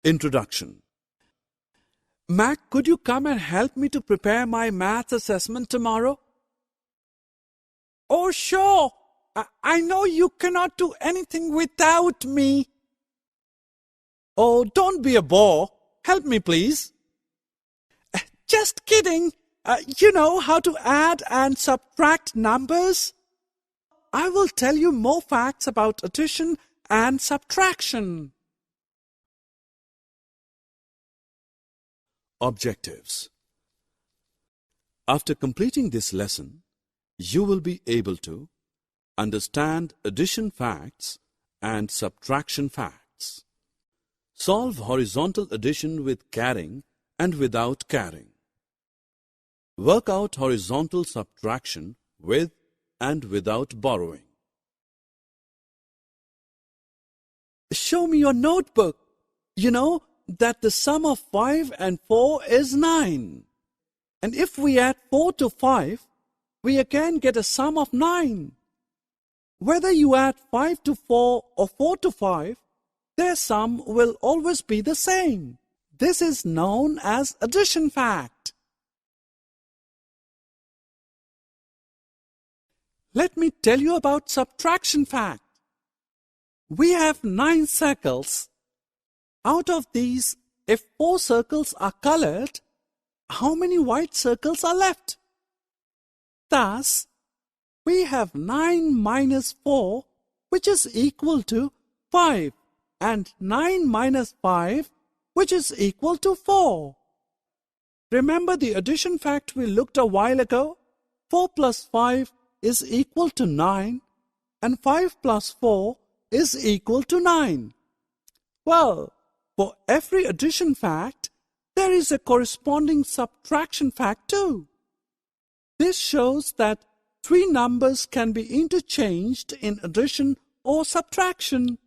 Introduction. Mac, could you come and help me to prepare my maths assessment tomorrow? Oh, sure. I know you cannot do anything without me. Oh, don't be a bore. Help me, please. Just kidding. You know how to add and subtract numbers? I will tell you more facts about addition and subtraction. Objectives. After completing this lesson, you will be able to understand addition facts and subtraction facts. Solve horizontal addition with carrying and without carrying. Work out horizontal subtraction with and without borrowing. Show me your notebook. You know that the sum of 5 and 4 is 9. And if we add 4 to 5, we again get a sum of 9. Whether you add 5 to 4 or 4 to 5, their sum will always be the same. This is known as addition fact. Let me tell you about subtraction fact. We have 9 circles. Out of these, if 4 circles are colored, how many white circles are left? Thus, we have 9 minus 4, which is equal to 5, and 9 minus 5, which is equal to 4. Remember the addition fact we looked a while ago? 4 plus 5 is equal to 9, and 5 plus 4 is equal to 9. Well, for every addition fact, there is a corresponding subtraction fact too. This shows that 3 numbers can be interchanged in addition or subtraction.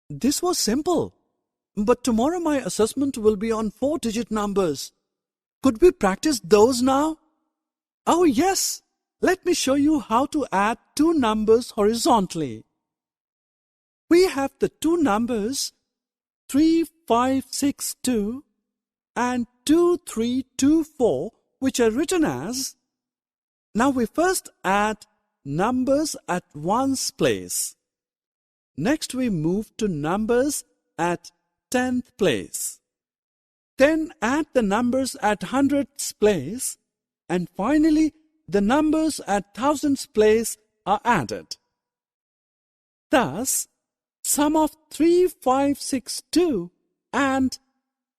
This was simple, but tomorrow my assessment will be on 4-digit numbers. Could we practice those now? Oh yes, let me show you how to add 2 numbers horizontally. We have the 2 numbers 3562 and 2324, which are written as. Now we first add numbers at ones place. Next we move to numbers at 10th place. Then add the numbers at hundredths place, and finally the numbers at thousands place are added. Thus, sum of 3562 and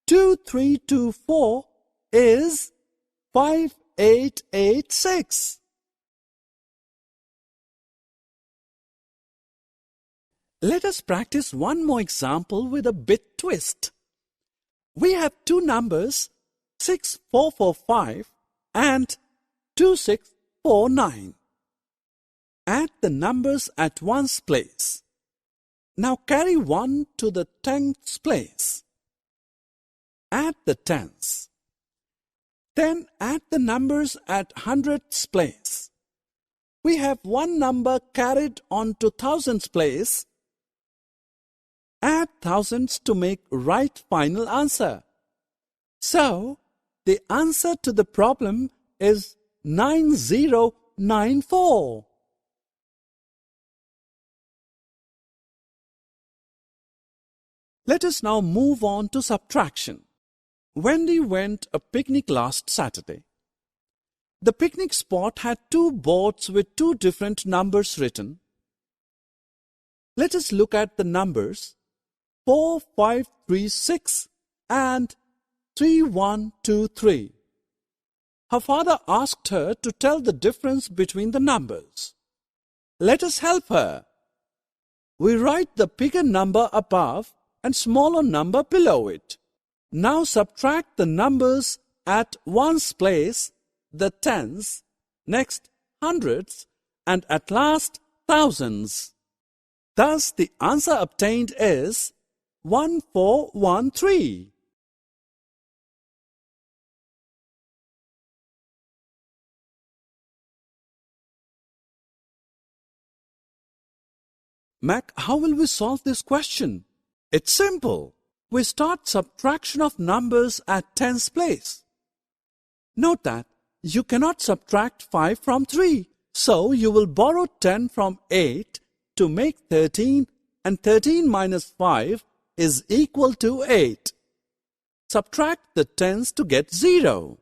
2324 is 5886. Let us practice one more example with a bit twist. We have 2 numbers 6445 and 2649. Add the numbers at ones place. Now carry 1 to the 10th place. Add the tens. Then add the numbers at hundredths place. We have 1 number carried on to thousands place. Add thousands to make right final answer. So, the answer to the problem is 9094. Let us now move on to subtraction. Wendy went a picnic last Saturday. The picnic spot had 2 boards with 2 different numbers written. Let us look at the numbers 4536 and 3123. Her father asked her to tell the difference between the numbers. Let us help her. We write the bigger number above and smaller number below it. Now subtract the numbers at ones place, the tens, next hundreds, and at last thousands. Thus the answer obtained is 1413. Mac, how will we solve this question? It's simple. We start subtraction of numbers at tens place. Note that you cannot subtract 5 from 3. So you will borrow 10 from 8 to make 13, and 13 minus 5 is equal to 8. Subtract the tens to get 0.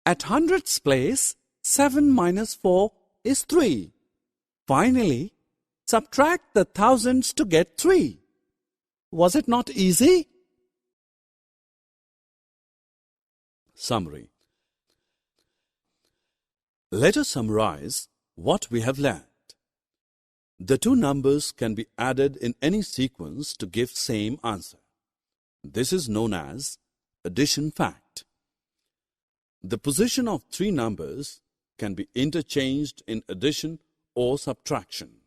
At hundreds place, 7 minus 4 is 3. Finally, subtract the thousands to get 3. Was it not easy? Summary. Let us summarize what we have learned. The two numbers can be added in any sequence to give same answer. This is known as addition fact. The position of three numbers can be interchanged in addition or subtraction.